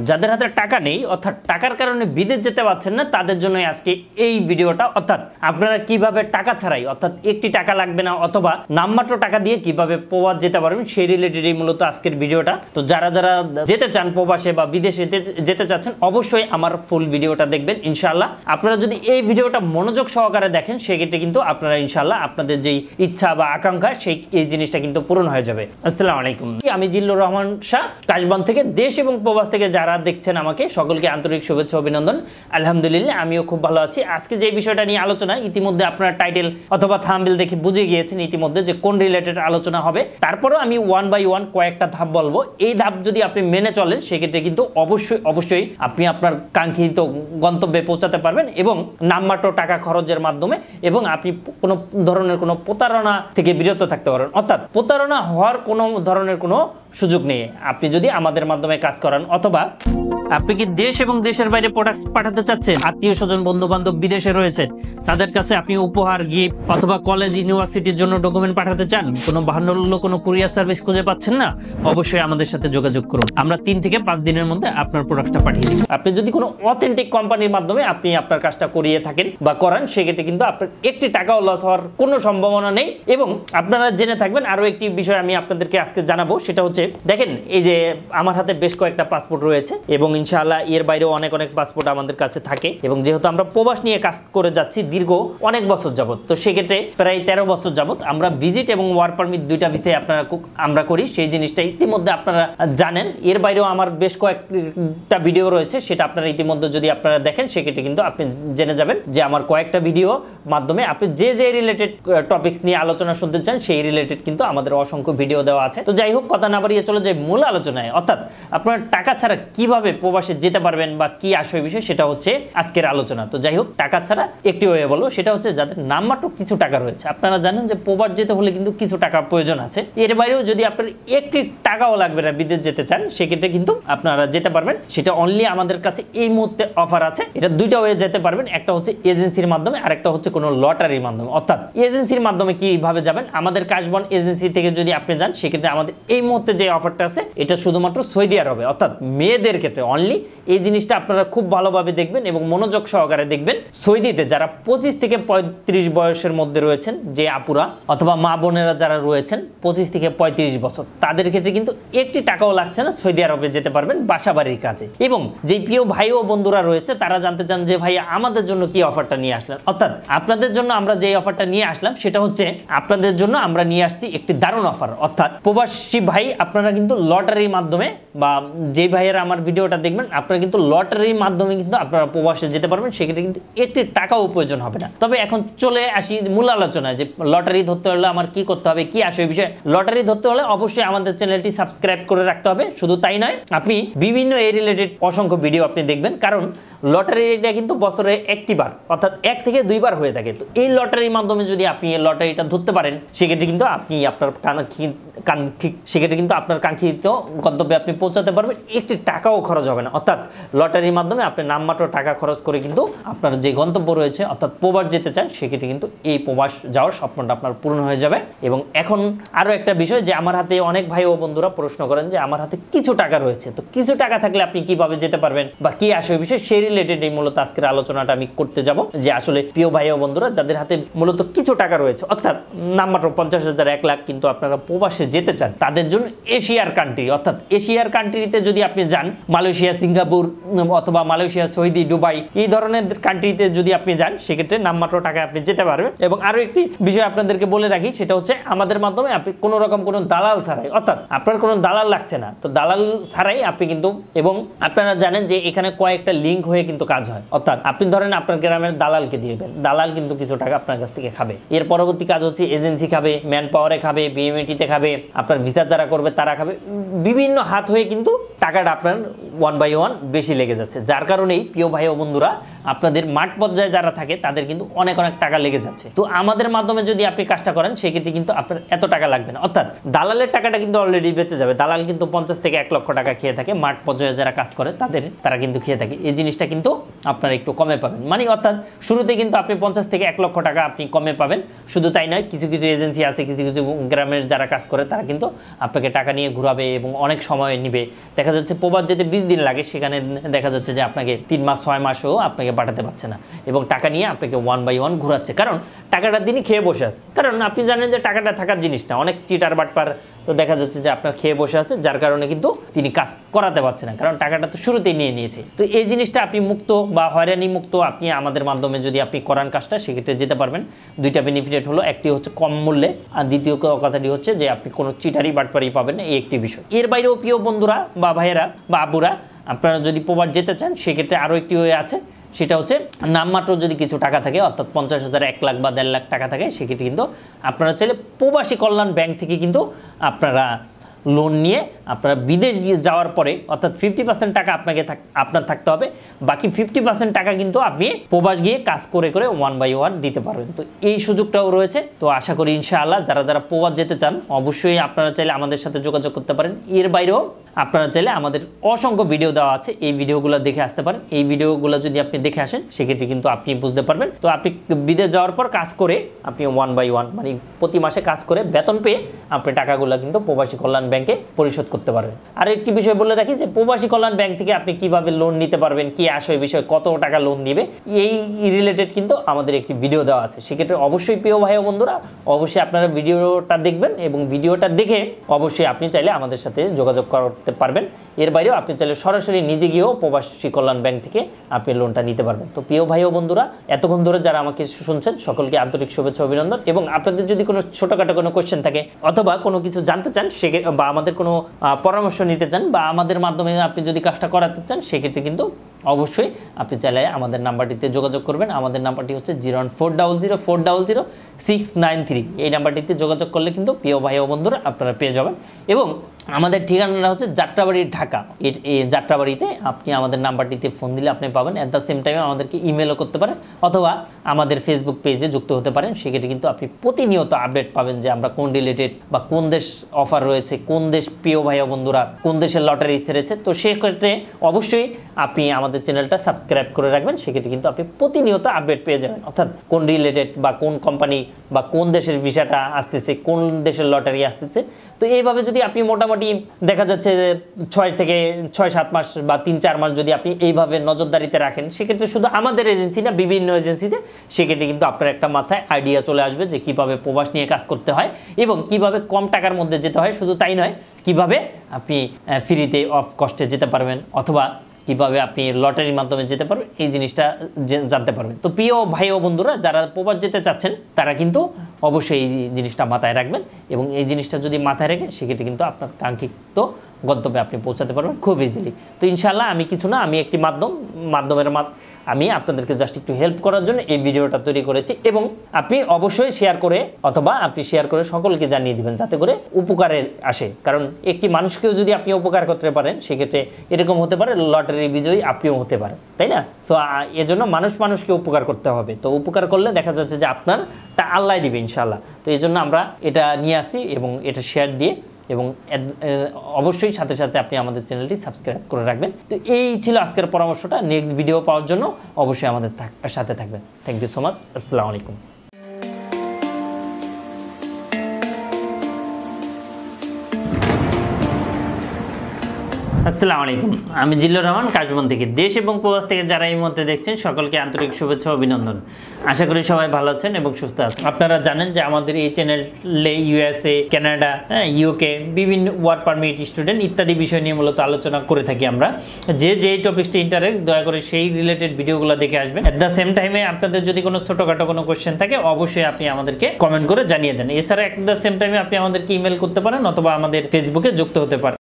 যাদের হাতে টাকা নেই অর্থাৎ টাকার কারণে বিদেশ যেতে পারছেন না তাদের জন্য আজকে এই ভিডিওটা, অর্থাৎ আপনারা কিভাবে টাকা ছাড়াই অর্থাৎ একটি টাকা লাগবে না অথবা নামমাত্র টাকা দিয়ে কিভাবে প্রবাস যেতে পারবেন সেই রিলেটেড এই মূলত আজকের ভিডিওটা। তো যারা যারা যেতে চান প্রবাসে বা বিদেশে যেতে চাচ্ছেন অবশ্যই আমার ফুল ভিডিওটা দেখবেন ইনশাআল্লাহ। আপনারা যদি এই ভিডিওটা মনোযোগ সহকারে দেখেন সেক্ষেত্রে কিন্তু আপনারা ইনশাআল্লাহ আপনাদের যেই ইচ্ছা বা আকাঙ্ক্ষা সেই এই জিনিসটা কিন্তু পূরণ হয়ে যাবে। আসসালামু আলাইকুম, আমি জিল্লুর রহমান শাহ কাশবন থেকে। দেশ এবং প্রবাস থেকে যারা দেখছেন আমাকে সকলকে আন্তরিক শুভেচ্ছা অভিনন্দন। আলহামদুলিল্লাহ আমিও খুব ভালো আছি। আজকে যে বিষয়টা নিয়ে আলোচনা, ইতিমধ্যে আপনারা টাইটেল অথবা থাম্বনেল দেখে বুঝে গিয়েছেন ইতিমধ্যে যে কোন রিলেটেড আলোচনা হবে। তারপরেও আমি ওয়ান বাই ওয়ান কয়েকটা ধাপ বলবো। এই ধাপ যদি আপনি মেনে চলেন সেক্ষেত্রে কিন্তু অবশ্যই আপনি আপনার কাঙ্ক্ষিত গন্তব্যে পৌঁছাতে পারবেন এবং নামমাত্র টাকা খরচের মাধ্যমে, এবং আপনি কোনো ধরনের কোনো প্রতারণা থেকে বিরত থাকতে পারেন। অর্থাৎ প্রতারণা হওয়ার কোনো ধরনের কোনো সুযোগ নেই আপনি যদি আমাদের মাধ্যমে কাজ করান। অথবা আপনি কি দেশ এবং দেশের বাইরে প্রোডাক্ট পাঠাতে চাচ্ছেন, আত্মীয় স্বজন বন্ধু বান্ধব বিদেশে রয়েছেন, তাদের কাছে আপনি উপহার, গিফট অথবা কলেজ ইউনিভার্সিটির জন্য ডকুমেন্ট পাঠাতে চান, কোনো বাহান্ন কোনো কুরিয়ার সার্ভিস খুঁজে পাচ্ছেন না, অবশ্যই আমাদের সাথে যোগাযোগ করুন। আমরা 3 থেকে 5 দিনের মধ্যে আপনার প্রোডাক্টটা পাঠিয়ে দিই। আপনি যদি কোনো অথেন্টিক কোম্পানির মাধ্যমে আপনি আপনার কাজটা করিয়ে থাকেন বা করান সেক্ষেত্রে কিন্তু আপনার একটি টাকাও লস হওয়ার কোনো সম্ভাবনা নেই। এবং আপনারা জেনে থাকবেন আরও একটি বিষয় আমি আপনাদেরকে আজকে জানাবো, সেটা হচ্ছে দেখেন এই যে আমার হাতে বেশ কয়েকটা পাসপোর্ট রয়েছে এবং ইনশাআল্লাহ এর বাইরেও অনেক পাসপোর্ট আমাদের কাছে থাকে। এবং যেহেতু আমরা প্রবাস নিয়ে কাজ করে যাচ্ছি দীর্ঘ অনেক বছর যাবত, তো সেক্ষেত্রে প্রায় 13 বছর যাবত আমরা ভিজিট এবং ওয়ার্ক পারমিট দুইটা ভিসায় আমরা করি, সেই জিনিসটা ইতিমধ্যে আপনারা জানেন। এর বাইরেও আমার বেশ কয়েকটা ভিডিও রয়েছে, সেটা আপনারা ইতিমধ্যে যদি আপনারা দেখেন সেক্ষেত্রে কিন্তু আপনি জেনে যাবেন যে আমার কয়েকটা ভিডিও মাধ্যমে আপনি যে রিলেটেড টপিকস নিয়ে আলোচনা শুনতে চান সেই রিলেটেড কিন্তু আমাদের অসংখ্য ভিডিও দেওয়া আছে। তো যাই হোক, কথা না বাড়িয়ে চলে যাই মূল আলোচনায়। অর্থাৎ আপনার টাকা ছাড়া কিভাবে প্রবাসে যেতে পারবেন বা কি আসল বিষয় সেটা হচ্ছে আজকের আলোচনা। তো যাই হোক, টাকা ছাড়া একটি ওয়ে বলবো, সেটা হচ্ছে যাদের নামমাত্র কিছু টাকা রয়েছে। আপনারা জানেন যে প্রবাস যেতে হলে কিন্তু কিছু টাকার প্রয়োজন আছে। এর বাইরেও যদি আপনার একটি টাকাও লাগবে না বিদেশ যেতে চান সেক্ষেত্রে কিন্তু আপনারা যেতে পারবেন। সেটা অনলি আমাদের কাছে এই মুহূর্তে অফার আছে। এটা দুইটা ওয়ে যেতে পারবেন, একটা হচ্ছে এজেন্সির মাধ্যমে আর একটা হচ্ছে কোনো লটারির মাধ্যমে। অর্থাৎ এজেন্সির মাধ্যমে কিভাবে যাবেন, আমাদের কাশবন এজেন্সি থেকে যদি আপনি যান সেক্ষেত্রে আমাদের এই মুহূর্তে যে অফারটা আছে এটা শুধুমাত্র সৌদি আরবে, অর্থাৎ মেয়েদের ক্ষেত্রে অনলি। এই জিনিসটা আপনারা খুব ভালোভাবে দেখবেন এবং মনোযোগ সহকারে দেখবেন। সৌদিতে যারা 25 থেকে 35 বয়সের মধ্যে রয়েছেন, যে আপুরা অথবা মা বোনেরা যারা রয়েছেন 25 থেকে 35 বছর, তাদের ক্ষেত্রে কিন্তু একটি টাকাও লাগছে না, সৌদি আরবে যেতে পারবেন বাসাবাড়ির কাজে। এবং যে প্রিয় ভাই ও বন্ধুরা রয়েছে তারা জানতে চান যে ভাই আমাদের জন্য কি অফারটা নিয়ে আসলেন। অর্থাৎ আপনাদের জন্য আমরা যে অফারটা নিয়ে আসলাম সেটা হচ্ছে আপনাদের জন্য আমরা নিয়ে আসছি একটি দারুণ অফার। অর্থাৎ প্রবাসী ভাই আপনারা কিন্তু লটারির মাধ্যমে, বা যে ভাইয়েরা আমার ভিডিওটা দেখবেন আপনারা কিন্তু লটারির মাধ্যমে কিন্তু আপনারা প্রবাসে যেতে পারবেন, সেক্ষেত্রে কিন্তু একটি টাকাও প্রয়োজন হবে না। তবে এখন চলে আসি মূল আলোচনায় যে লটারি ধরতে হলে আমার কি করতে হবে, কি আসে বিষয়। লটারি ধরতে হলে অবশ্যই আমাদের চ্যানেলটি সাবস্ক্রাইব করে রাখতে হবে। শুধু তাই নয়, আপনি বিভিন্ন এই রিলেটেড অসংখ্য ভিডিও আপনি দেখবেন, কারণ লটারিটা কিন্তু বছরে একটি বার অর্থাৎ 1 থেকে 2 বার হয়ে থাকে। তো এই লটারির মাধ্যমে যদি আপনি এই লটারিটা ধরতে পারেন সেক্ষেত্রে কিন্তু আপনি আপনার কাঙ্ক্ষিত গন্তব্যে আপনি পৌঁছাতে পারবেন, একটি টাকাও খরচ হবে না। অর্থাৎ লটারির মাধ্যমে আপনি নামমাত্র টাকা খরচ করে কিন্তু আপনার যে গন্তব্য রয়েছে অর্থাৎ প্রবাস যেতে চান সেক্ষেত্রে কিন্তু এই প্রবাস যাওয়ার স্বপ্নটা আপনার পূর্ণ হয়ে যাবে। এবং এখন আরও একটা বিষয় যে আমার হাতে অনেক ভাই ও বন্ধুরা প্রশ্ন করেন যে আমার হাতে কিছু টাকা রয়েছে, তো কিছু টাকা থাকলে আপনি কিভাবে যেতে পারবেন বা কি আসে বিষয়, সেই রিলেটেড এই মূলত আজকের আলোচনাটা আমি করতে যাব। যে আসলে প্রিয় ভাই ও বন্ধুরা যাদের হাতে মূলত কিছু টাকা রয়েছে অর্থাৎ নামমাত্র 50,000 1 লাখ কিন্তু আপনারা প্রবাসে যেতে চান, তাদের জন্য এশিয়ার কান্ট্রি অর্থাৎ এশিয়ার কান্ট্রিতে যদি আপনি যান, মালয়েশিয়া, সিঙ্গাপুর অথবা মালয়েশিয়া, সৌদি, দুবাই এই ধরনের কান্ট্রিতে যদি আপনি যান সেক্ষেত্রে নামমাত্র টাকায় আপনি যেতে পারবেন। এবং আরও একটি বিষয় আপনাদেরকে বলে রাখি, সেটা হচ্ছে আমাদের মাধ্যমে আপনি কোনো রকম কোনো দালাল ছাড়াই, অর্থাৎ আপনার কোনো দালাল লাগছে না, তো দালাল ছাড়াই আপনি কিন্তু, এবং আপনারা জানেন যে এখানে কয়েকটা লিঙ্ক হয়ে কিন্তু কাজ হয়। অর্থাৎ আপনি ধরেন আপনার গ্রামের দালালকে দিবেন, দালাল কিন্তু কিছু টাকা আপনার কাছ থেকে খাবে। এর পরবর্তী কাজ হচ্ছে এজেন্সি খাবে, ম্যান পাওয়ারে খাবে, বিএমএটিতে খাবে, আপনার ভিসা যারা করবে তারা খাবে, বিভিন্ন হাত হয়ে কিন্তু টাকাটা আপনার 1 বাই 1 বেশি লেগে যাচ্ছে। যার কারণেই প্রিয় ভাই ও বন্ধুরা আপনাদের মাঠ পর্যায়ে যারা থাকে তাদের কিন্তু অনেক টাকা লেগে যাচ্ছে। তো আমাদের মাধ্যমে যদি আপনি কাজটা করেন সেক্ষেত্রে কিন্তু আপনার এত টাকা লাগবে না। অর্থাৎ দালালের টাকাটা কিন্তু অলরেডি বেঁচে যাবে। দালাল কিন্তু 50 থেকে 1 লক্ষ টাকা খেয়ে থাকে, মাঠ পর্যায়ে যারা কাজ করে তারা কিন্তু খেয়ে থাকে। এই জিনিসটা কিন্তু আপনারা একটু কমে পাবেন, মানে অর্থাৎ শুরুতে কিন্তু আপনি 50 থেকে 1 লক্ষ টাকা আপনি কমে পাবেন। শুধু তাই নয়, কিছু কিছু এজেন্সি আছে, কিছু কিছু গ্রামের যারা কাজ করে তারা কিন্তু আপনাকে টাকা নিয়ে ঘুরাবে এবং অনেক সময় নেবে। দেখা যাচ্ছে প্রবাস যেতে 20 দিন লাগে, সেখানে দেখা যাচ্ছে যে আপনাকে 3 মাস 6 মাসও আপনাকে পাঠাতে পারছে না এবং টাকা নিয়ে আপনাকে 1 বাই 1 ঘুরাচ্ছে, কারণ টাকাটা তিনি খেয়ে বসে আছে। কারণ আপনি জানেন যে টাকাটা থাকার জিনিস না, অনেক চিটার বাটপার তো দেখা যাচ্ছে যে আপনার খেয়ে বসে আছে, যার কারণে কিন্তু তিনি কাজ করাতে পারছে না, কারণ টাকাটা তো শুরুতেই নিয়ে নিয়েছে। তো এই জিনিসটা আপনি মুক্ত বা হয়রানি মুক্ত আপনি আমাদের মাধ্যমে যদি আপনি করান কাজটা, সেক্ষেত্রে যেতে পারবেন। দুইটা বেনিফিট হলো, একটি হচ্ছে কম মূল্যে, আর দ্বিতীয় কথাটি হচ্ছে যে আপনি কোনো চিটারি বাটপারি পাবেন না, এই একটি বিষয়। এর বাইরেও প্রিয় বন্ধুরা বা ভাইয়েরা বা আবুরা, আপনারা যদি প্রবাস যেতে চান সেক্ষেত্রে আরও একটি ওয়ে আছে, সেটা হচ্ছে নামমাত্র যদি কিছু টাকা থাকে, অর্থাৎ 50,000, 1 লাখ বা 1.5 লাখ টাকা থাকে, সেক্ষেত্রে কিন্তু আপনারা চাইলে প্রবাসী কল্যাণ ব্যাংক থেকে কিন্তু আপনারা লোন নিয়ে আপনারা বিদেশ গিয়ে যাওয়ার পরে অর্থাৎ 50% টাকা আপনার থাকতে হবে, বাকি 50% টাকা কিন্তু আপনি প্রবাস গিয়ে কাজ করে করে 1 বাই 1 দিতে পারবেন। তো এই সুযোগটাও রয়েছে। তো আশা করি ইনশাআল্লাহ যারা প্রবাস যেতে চান অবশ্যই আপনারা চাইলে আমাদের সাথে যোগাযোগ করতে পারেন। এর বাইরেও আপনারা চাইলে আমাদের অসংখ্য ভিডিও দেওয়া আছে, এই ভিডিওগুলো দেখে আসতে পারেন। এই ভিডিওগুলো যদি আপনি দেখে আসেন সেক্ষেত্রে কিন্তু আপনি বুঝতে পারবেন। তো আপনি বিদেশ যাওয়ার পর কাজ করে আপনি 1 বাই 1 মানে প্রতি মাসে কাজ করে বেতন পেয়ে আপনি টাকাগুলো কিন্তু প্রবাসী কল্যাণ ব্যাংকে পরিশোধ করতে পারবেন। আর একটি বিষয় বলে রাখি যে প্রবাসী কল্যাণ ব্যাংক থেকে আপনি কিভাবে লোন নিতে পারবেন, কি আসে বিষয়, কত টাকা লোন দিবে, এই রিলেটেড কিন্তু আমাদের একটি ভিডিও দেওয়া আছে। সেক্ষেত্রে অবশ্যই প্রিয় ভাই ও বন্ধুরা অবশ্যই আপনারা ভিডিওটা দেখবেন এবং ভিডিওটা দেখে অবশ্যই আপনি চাইলে আমাদের সাথে যোগাযোগ করতে পারবেন। এর বাইরেও আপনি চাইলে সরাসরি নিজে গিয়েও প্রবাসী কল্যাণ ব্যাংক থেকে আপনি লোনটা নিতে পারবেন। তো প্রিয় ভাই ও বন্ধুরা এতক্ষণ ধরে যারা আমাকে শুনছেন সকলকে আন্তরিক শুভেচ্ছা অভিনন্দন। এবং আপনাদের যদি কোনো ছোটোখাটো কোনো কোয়েশ্চেন থাকে অথবা কোনো কিছু জানতে চান বা আমাদের কোনো পরামর্শ নিতে চান বা আমাদের মাধ্যমে আপনি যদি কাজটা করাতে চান, সেক্ষেত্রে কিন্তু অবশ্যই আপনি চাইলে আমাদের নাম্বারটিতে যোগাযোগ করবেন। আমাদের নাম্বারটি হচ্ছে 01400493693। এই নাম্বারটিতে যোগাযোগ করলে কিন্তু প্রিয় ভাই ও বন্ধুরা আপনারা পেয়ে যাবেন। এবং আমাদের ঠিকানাটা হচ্ছে যাত্রাবাড়ি, ঢাকা। এই যাত্রাবাড়িতে আপনি আমাদের নাম্বারটিতে ফোন দিলে আপনি পাবেন। অ্যাট দ্য সেম টাইমে আমাদেরকে ইমেলও করতে পারেন অথবা আমাদের ফেসবুক পেজে যুক্ত হতে পারেন। সেক্ষেত্রে কিন্তু আপনি প্রতিনিয়ত আপডেট পাবেন যে আমরা কোন রিলেটেড বা কোন দেশ অফার রয়েছে, কোন দেশ প্রিয় ভাই ও বন্ধুরা কোন দেশের লটারি ছেড়েছে। তো সেক্ষেত্রে অবশ্যই আপনি আমাদের চ্যানেলটা সাবস্ক্রাইব করে রাখবেন। সেক্ষেত্রে কিন্তু আপনি প্রতিনিয়ত আপডেট পেয়ে যাবেন, অর্থাৎ কোন রিলেটেড বা কোন কোম্পানি বা কোন দেশের ভিসাটা আসতেছে, কোন দেশের লটারি আসতেছে। তো এইভাবে যদি আপনি মোটামুটি দেখা যাচ্ছে 6 থেকে 7 মাস বা 3-4 মাস যদি আপনি এইভাবে নজরদারিতে রাখেন, সেক্ষেত্রে শুধু আমাদের এজেন্সি না, বিভিন্ন এজেন্সিতে, সেক্ষেত্রে কিন্তু আপনার একটা মাথায় আইডিয়া চলে আসবে যে কিভাবে প্রবাস নিয়ে কাজ করতে হয় এবং কিভাবে কম টাকার মধ্যে যেতে হয়। শুধু তাই নয়, কিভাবে আপনি ফ্রিতে অফ কস্টে যেতে পারবেন অথবা কিভাবে আপনি লটারির মাধ্যমে যেতে পারবেন, এই জিনিসটা জানতে পারবেন। তো প্রিয় ভাই ও বন্ধুরা যারা প্রবাস যেতে চাচ্ছেন তারা কিন্তু অবশ্যই এই জিনিসটা মাথায় রাখবেন এবং এই জিনিসটা যদি মাথায় রাখেন সেক্ষেত্রে কিন্তু আপনার কাঙ্ক্ষিত গন্তব্যে আপনি পৌঁছাতে পারবেন খুব ইজিলি। তো ইনশাআল্লাহ আমি কিছু না, আমি একটি মাধ্যমের আমি আপনাদেরকে জাস্ট একটু হেল্প করার জন্য এই ভিডিওটা তৈরি করেছি এবং আপনি অবশ্যই শেয়ার করে অথবা আপনি শেয়ার করে সকলকে জানিয়ে দিবেন যাতে করে উপকারে আসে। কারণ একটি মানুষকেও যদি আপনি উপকার করতে পারেন সেক্ষেত্রে এরকম হতে পারে লটারি বিজয়ী আপনিও হতে পারেন, তাই না? সো এজন্য মানুষকে উপকার করতে হবে। তো উপকার করলে দেখা যাচ্ছে যে আপনারটা আল্লাহ দিবে ইনশাআল্লাহ। তো এই জন্য আমরা এটা নিয়ে আসছি এবং এটা শেয়ার দিয়ে এবং অবশ্যই সাথে সাথে আপনি আমাদের চ্যানেলটি সাবস্ক্রাইব করে রাখবেন। তো এই ছিল আজকের পরামর্শটা। নেক্সট ভিডিও পাওয়ার জন্য অবশ্যই আমাদের সাথে থাকবেন। Thank you so much. আসসালামু আলাইকুম। আসসালামু আলাইকুম, আমি জিল্লুর রহমান কাশবন থেকে। দেশ এবং প্রবাস থেকে যারা এই মুহূর্তে দেখছেন সকলকে আন্তরিক শুভেচ্ছা অভিনন্দন। আশা করি সবাই ভালো আছেন এবং সুস্থ আছেন। আপনারা জানেন যে আমাদের এই চ্যানেলে USA, কানাডা, UK বিভিন্ন ওয়ার্ক পারমিট, স্টুডেন্ট ইত্যাদি বিষয় নিয়ে মূলত আলোচনা করে থাকি আমরা। যে টপিকসটি ইন্টারেস্ট দয়া করে সেই রিলেটেড ভিডিওগুলো দেখে আসবেন। অ্যাট দ্য সেম টাইমে আপনাদের যদি কোনো ছোটোখাটো কোনো কোয়েশ্চেন থাকে অবশ্যই আপনি আমাদেরকে কমেন্ট করে জানিয়ে দেন। এছাড়া অ্যাট দ্য সেম টাইমে আপনি আমাদেরকে ইমেল করতে পারেন অথবা আমাদের ফেসবুকে যুক্ত হতে পারেন।